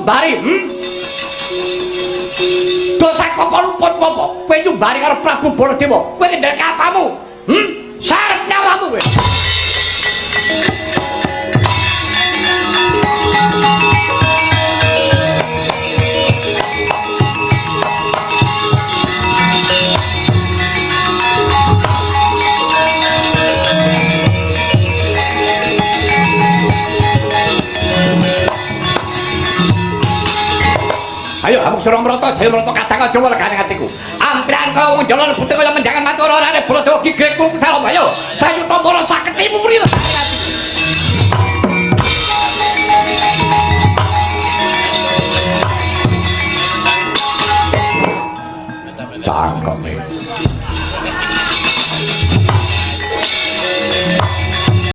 nyumbari dosa apa luput apa kowe nyumbari karo Prabu Baladewa kowe ndek apamu sarep nyawamu kowe ayo amuk sura mrata jaya mrata kadang aja legane atiku ampiran kau wong jala butuh kaya menjangan matur ora Baladewa ki grek salam ayo sayu